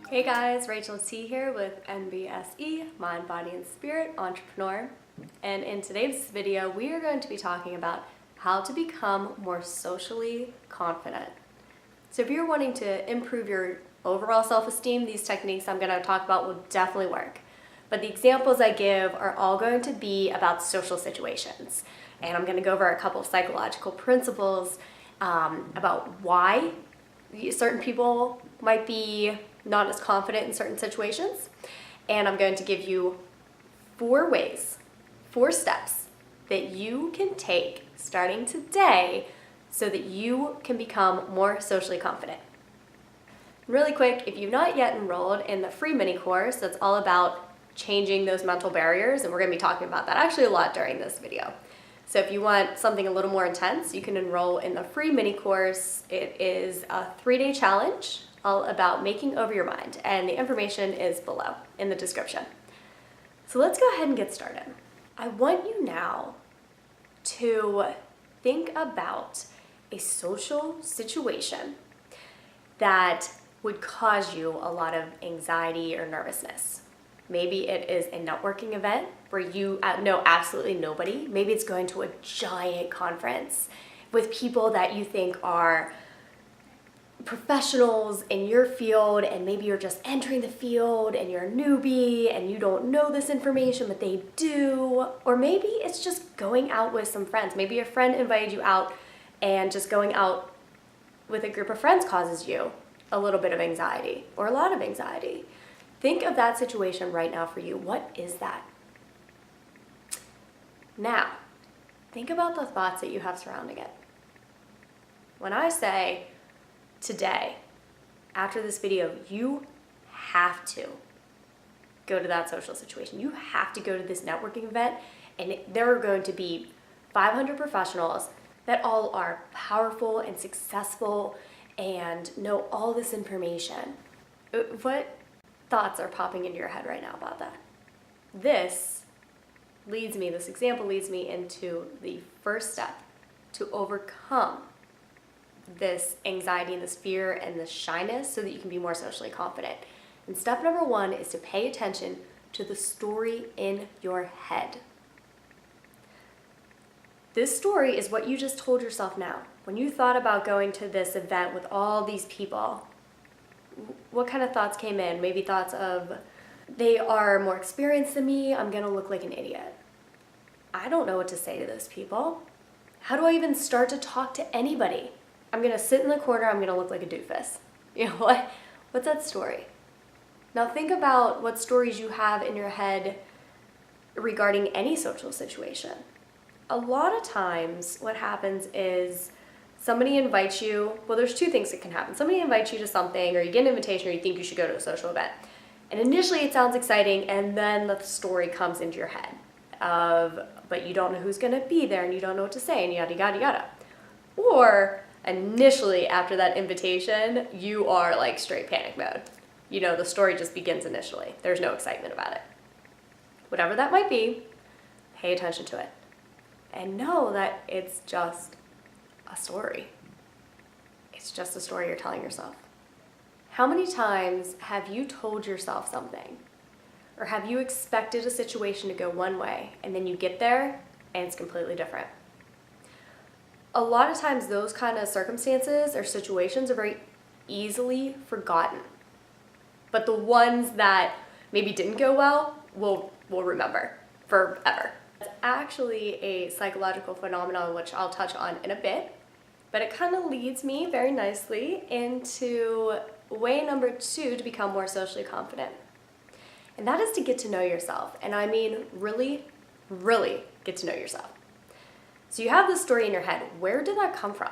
Hey guys, Rachel T here with MBSE, Mind, Body, and Spirit Entrepreneur. And in today's video, we are going to be talking about how to become more socially confident. So if you're wanting to improve your overall self-esteem, these techniques I'm going to talk about will definitely work. But the examples I give are all going to be about social situations. And I'm going to go over a couple of psychological principles about why certain people might be not as confident in certain situations. And I'm going to give you 4 steps that you can take starting today so that you can become more socially confident. Really quick, if you've not yet enrolled in the free mini course that's all about changing those mental barriers, and we're going to be talking about that actually a lot during this video. So if you want something a little more intense, you can enroll in the free mini course. It is a 3-day challenge all about making over your mind, and the information is below in the description. So let's go ahead and get started. I want you now to think about a social situation that would cause you a lot of anxiety or nervousness. Maybe it is a networking event where you know absolutely nobody. Maybe it's going to a giant conference with people that you think are professionals in your field, and maybe you're just entering the field and you're a newbie and you don't know this information, but they do. Or maybe it's just going out with some friends. Maybe a friend invited you out, and just going out with a group of friends causes you a little bit of anxiety or a lot of anxiety. Think of that situation right now for you. What is that? Now, think about the thoughts that you have surrounding it. When I say today, after this video, you have to go to that social situation. You have to go to this networking event, and there are going to be 500 professionals that all are powerful and successful and know all this information. What thoughts are popping into your head right now about that? This example leads me into the first step to overcome this anxiety and this fear and this shyness so that you can be more socially confident. And step number 1 is to pay attention to the story in your head. This story is what you just told yourself now. When you thought about going to this event with all these people, what kind of thoughts came in? Maybe thoughts of, they are more experienced than me, I'm gonna look like an idiot. I don't know what to say to those people. How do I even start to talk to anybody? I'm gonna sit in the corner, I'm gonna look like a doofus. You know what? What's that story? Now think about what stories you have in your head regarding any social situation. A lot of times what happens is somebody invites you, well, there's 2 things that can happen. Somebody invites you to something, or you get an invitation, or you think you should go to a social event. And initially it sounds exciting, and then the story comes into your head but you don't know who's gonna be there, and you don't know what to say, and yada, yada, yada. Or initially after that invitation, you are like straight panic mode. You know, the story just begins initially. There's no excitement about it. Whatever that might be, pay attention to it. And know that it's just a story. It's just a story you're telling yourself. How many times have you told yourself something? Or have you expected a situation to go one way, and then you get there and it's completely different? A lot of times those kind of circumstances or situations are very easily forgotten. But the ones that maybe didn't go well, we'll remember forever. It's actually a psychological phenomenon which I'll touch on in a bit, but it kind of leads me very nicely into way number 2 to become more socially confident. And that is to get to know yourself. And I mean really, really get to know yourself. So you have this story in your head. Where did that come from?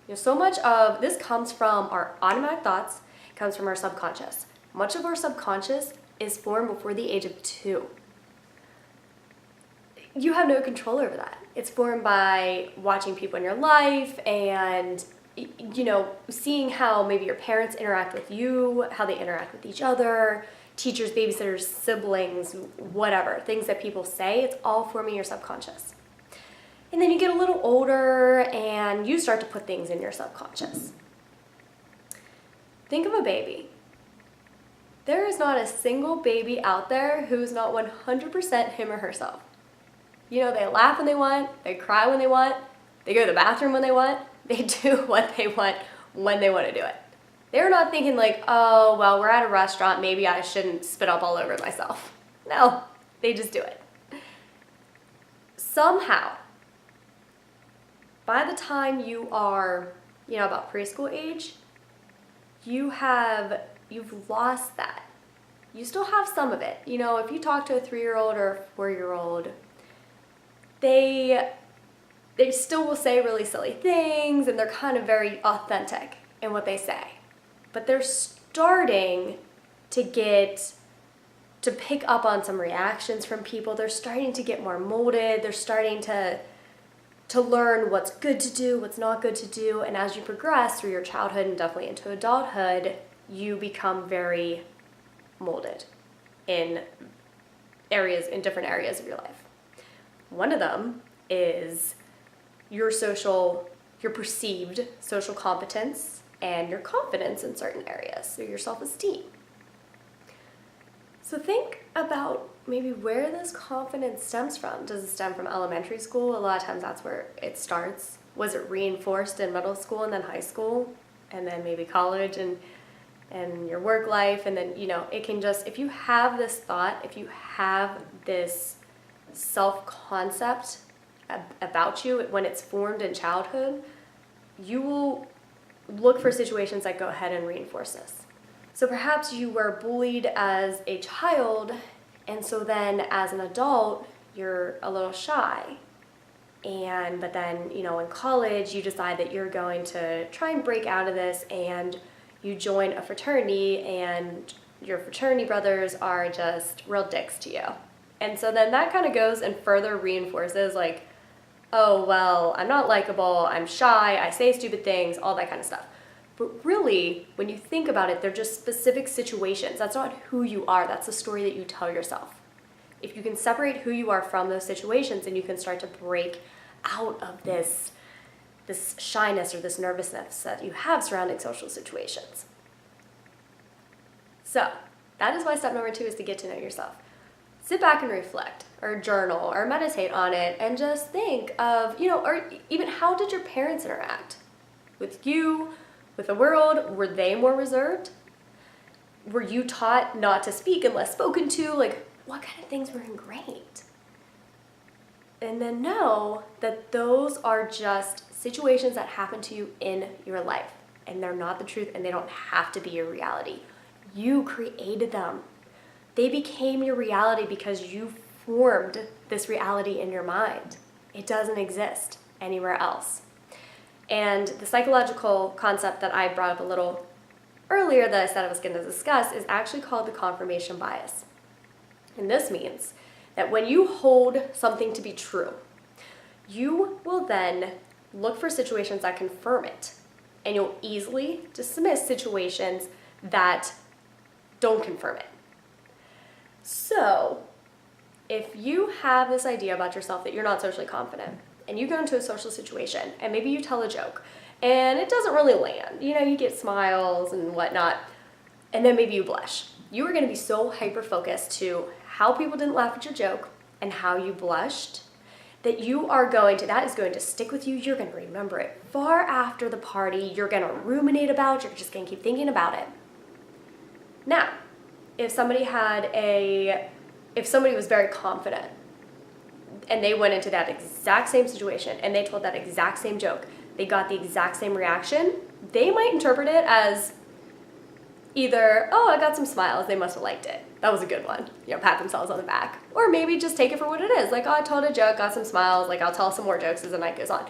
You know, so much of this comes from our automatic thoughts, comes from our subconscious. Much of our subconscious is formed before the age of 2. You have no control over that. It's formed by watching people in your life and, you know, seeing how maybe your parents interact with you, how they interact with each other, teachers, babysitters, siblings, whatever, things that people say. It's all forming your subconscious. And then you get a little older when you start to put things in your subconscious. Think of a baby. There is not a single baby out there who's not 100% him or herself. They laugh when they want, they cry when they want, they go to the bathroom when they want, they do what they want when they want to do it. They're not thinking like, oh, well, we're at a restaurant, maybe I shouldn't spit up all over myself. No, they just do it. Somehow, by the time you are, about preschool age, you've lost that. You still have some of it. If you talk to a 3-year-old or a 4-year-old, they still will say really silly things, and they're kind of very authentic in what they say. But they're starting to pick up on some reactions from people. They're starting to get more molded. They're starting to learn what's good to do, what's not good to do. And as you progress through your childhood and definitely into adulthood, you become very molded in different areas of your life. One of them is your perceived social competence and your confidence in certain areas, so your self-esteem. So think about maybe where this confidence stems from. Does it stem from elementary school? A lot of times that's where it starts. Was it reinforced in middle school and then high school, and then maybe college and your work life? And then, it can just, if you have this thought, if you have this self-concept about you when it's formed in childhood, you will look for situations that go ahead and reinforce this. So perhaps you were bullied as a child, and so then as an adult, you're a little shy. But then, in college, you decide that you're going to try and break out of this, and you join a fraternity, and your fraternity brothers are just real dicks to you. And so then that kind of goes and further reinforces like, oh, well, I'm not likable, I'm shy, I say stupid things, all that kind of stuff. But really, when you think about it, they're just specific situations. That's not who you are. That's the story that you tell yourself. If you can separate who you are from those situations, then you can start to break out of this shyness or this nervousness that you have surrounding social situations. So that is why step number 2 is to get to know yourself. Sit back and reflect, or journal, or meditate on it, and just think of, or even how did your parents interact with you, with the world? Were they more reserved? Were you taught not to speak unless spoken to? Like, what kind of things were ingrained? And then know that those are just situations that happen to you in your life, and they're not the truth, and they don't have to be your reality. You created them. They became your reality because you formed this reality in your mind. It doesn't exist anywhere else. And the psychological concept that I brought up a little earlier that I said I was going to discuss is actually called the confirmation bias. And this means that when you hold something to be true, you will then look for situations that confirm it, and you'll easily dismiss situations that don't confirm it. So, if you have this idea about yourself that you're not socially confident, and you go into a social situation, and maybe you tell a joke, and it doesn't really land, you get smiles and whatnot, and then maybe you blush. You are going to be so hyper-focused to how people didn't laugh at your joke and how you blushed that that is going to stick with you. You're going to remember it far after the party. You're going to ruminate about it. You're just going to keep thinking about it. Now, if somebody was very confident and they went into that exact same situation and they told that exact same joke, they got the exact same reaction, they might interpret it as either, oh, I got some smiles, they must have liked it. That was a good one. Pat themselves on the back. Or maybe just take it for what it is. Like, oh, I told a joke, got some smiles, like I'll tell some more jokes as the night goes on.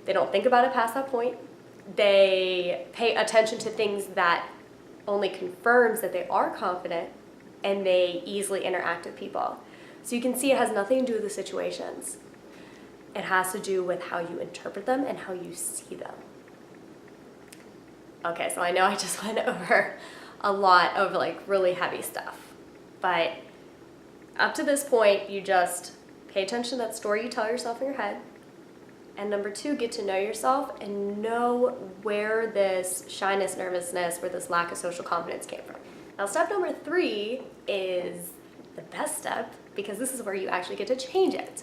They don't think about it past that point. They pay attention to things that only confirms that they are confident, and they easily interact with people. So you can see it has nothing to do with the situations. It has to do with how you interpret them and how you see them. Okay, so I know I just went over a lot of really heavy stuff, but up to this point, you just pay attention to that story you tell yourself in your head. And number 2, get to know yourself and know where this shyness, nervousness, where this lack of social confidence came from. Now, step number 3 is the best step, because this is where you actually get to change it.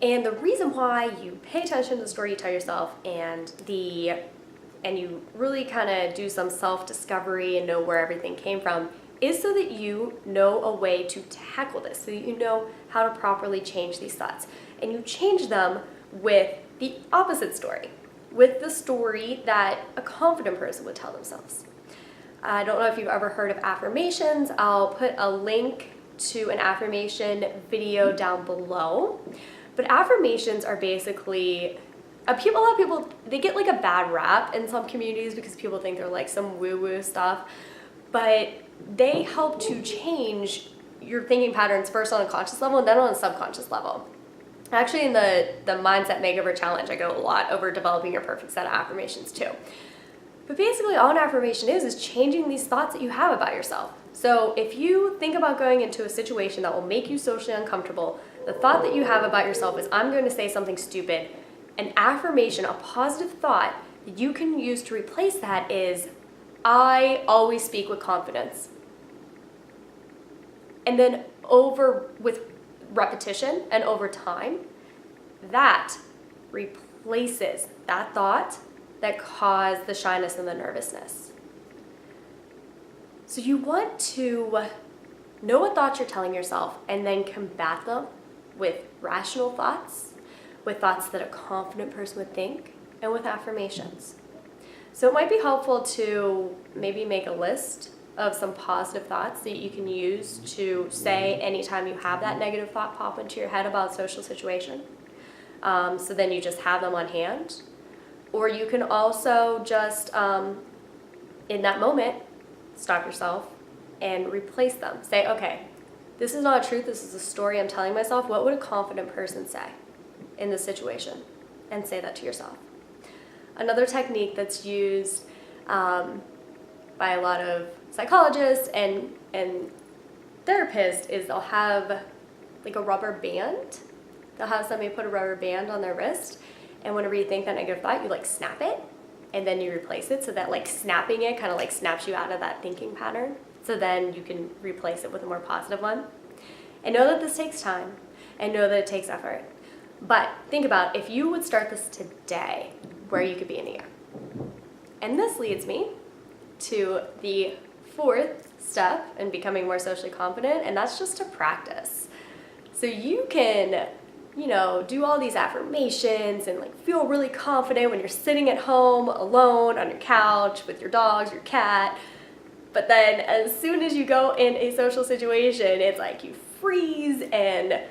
And the reason why you pay attention to the story you tell yourself and you really kind of do some self-discovery and know where everything came from is so that you know a way to tackle this, so that you know how to properly change these thoughts. And you change them with the opposite story, with the story that a confident person would tell themselves. I don't know if you've ever heard of affirmations. I'll put a link to an affirmation video down below. But affirmations are basically, a lot of people, they get like a bad rap in some communities because people think they're like some woo-woo stuff, but they help to change your thinking patterns first on a conscious level and then on a subconscious level. Actually, in the Mindset Makeover Challenge, I go a lot over developing your perfect set of affirmations too. But basically all an affirmation is changing these thoughts that you have about yourself. So if you think about going into a situation that will make you socially uncomfortable, the thought that you have about yourself is, I'm going to say something stupid. An affirmation, a positive thought that you can use to replace that is, I always speak with confidence. And then with repetition and over time, that replaces that thought that caused the shyness and the nervousness. So you want to know what thoughts you're telling yourself and then combat them with rational thoughts, with thoughts that a confident person would think, and with affirmations. So it might be helpful to maybe make a list of some positive thoughts that you can use to say anytime you have that negative thought pop into your head about a social situation. So then you just have them on hand. Or you can also just, in that moment, stop yourself and replace them. Say, okay, this is not a truth, this is a story I'm telling myself. What would a confident person say in this situation? And say that to yourself. Another technique that's used by a lot of psychologists and therapists is they'll have like a rubber band. They'll have somebody put a rubber band on their wrist, and whenever you think that negative thought, you like snap it, and then you replace it, so that like snapping it kind of like snaps you out of that thinking pattern. So then you can replace it with a more positive one. And know that this takes time, and know that it takes effort. But think about if you would start this today, where you could be in a year. And this leads me to the 4th step in becoming more socially confident, and that's just to practice. So you can, do all these affirmations and like feel really confident when you're sitting at home alone on your couch with your dogs, your cat. But then as soon as you go in a social situation, it's like you freeze and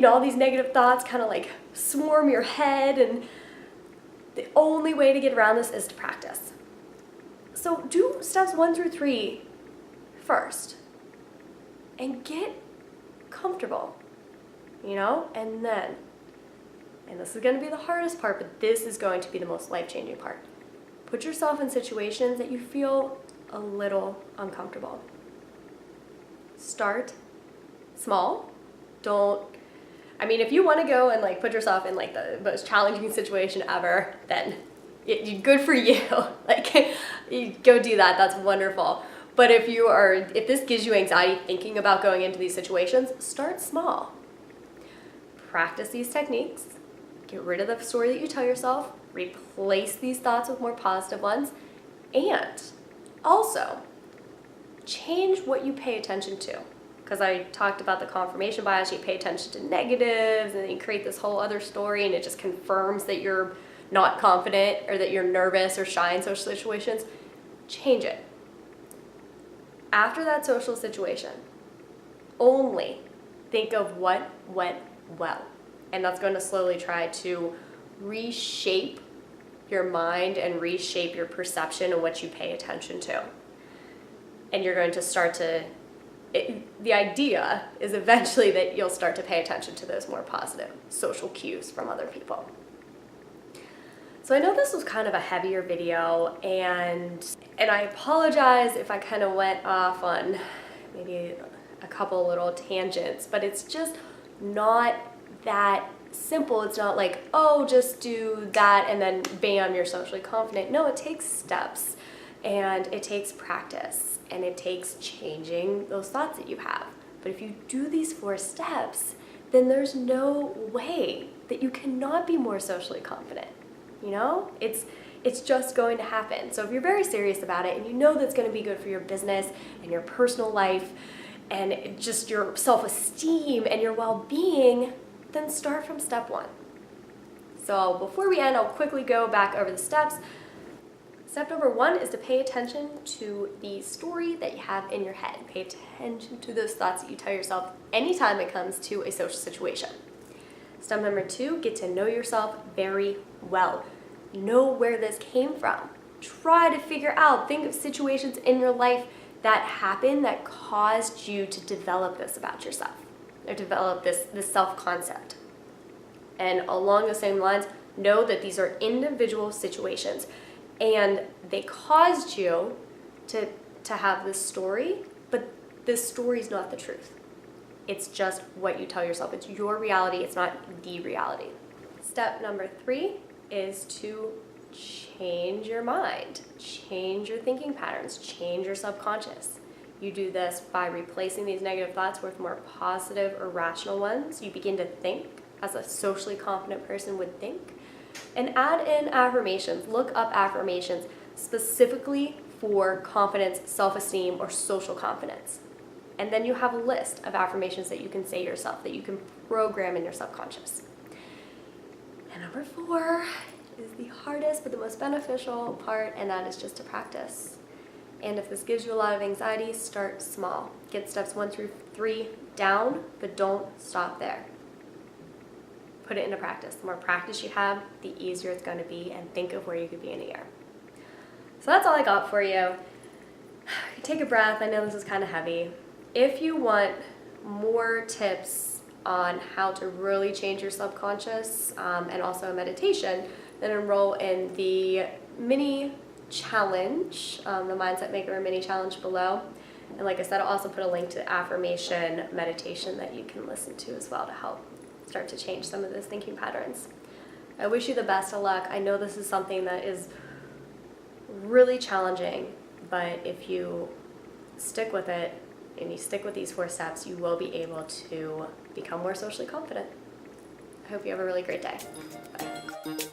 all these negative thoughts kind of like swarm your head, and the only way to get around this is to practice. So do steps 1 through 3 first and get comfortable, and then, and this is going to be the hardest part, but this is going to be the most life-changing part. Put yourself in situations that you feel a little uncomfortable. Start small. If you want to go and like put yourself in like the most challenging situation ever, then good for you. Like, you go do that. That's wonderful. But if this gives you anxiety thinking about going into these situations, start small. Practice these techniques. Get rid of the story that you tell yourself. Replace these thoughts with more positive ones. And also, change what you pay attention to. Because I talked about the confirmation bias, you pay attention to negatives, and then you create this whole other story, and it just confirms that you're not confident or that you're nervous or shy in social situations. Change it. After that social situation, only think of what went well. And that's going to slowly try to reshape your mind and reshape your perception and what you pay attention to. And you're going to start to, the idea is eventually that you'll start to pay attention to those more positive social cues from other people. So I know this was kind of a heavier video, and I apologize if I kind of went off on maybe a couple little tangents, but it's just not that simple. It's not like, oh, just do that and then bam, you're socially confident. No, it takes steps and it takes practice and it takes changing those thoughts that you have. But if you do these 4 steps, then there's no way that you cannot be more socially confident. You know, it's just going to happen. So if you're very serious about it and you know that's going to be good for your business and your personal life and just your self-esteem and your well-being, then start from step 1. So before we end, I'll quickly go back over the steps. Step number 1 is to pay attention to the story that you have in your head. Pay attention to those thoughts that you tell yourself anytime it comes to a social situation. Step number 2, get to know yourself very well. Know where this came from. Try to figure out, think of situations in your life that happened that caused you to develop this about yourself, or develop this self-concept. And along the same lines, know that these are individual situations and they caused you to have this story, but this story is not the truth. It's just what you tell yourself. It's your reality, it's not the reality. Step number 3 is to change your mind, change your thinking patterns, change your subconscious. You do this by replacing these negative thoughts with more positive or rational ones. You begin to think as a socially confident person would think. And add in affirmations. Look up affirmations specifically for confidence, self-esteem, or social confidence. And then you have a list of affirmations that you can say yourself, that you can program in your subconscious. And number 4 is the hardest but the most beneficial part, and that is just to practice. And if this gives you a lot of anxiety, start small. Get steps 1 through 3 down, but don't stop there. Put it into practice. The more practice you have, the easier it's going to be, and think of where you could be in a year. So that's all I got for you. Take a breath. I know this is kind of heavy. If you want more tips on how to really change your subconscious and also a meditation, then enroll in the mini challenge, the Mindset Makeover mini challenge below. And like I said, I'll also put a link to affirmation meditation that you can listen to as well to help start to change some of those thinking patterns. I wish you the best of luck. I know this is something that is really challenging, but if you stick with it and you stick with these 4 steps, you will be able to become more socially confident. I hope you have a really great day. Bye.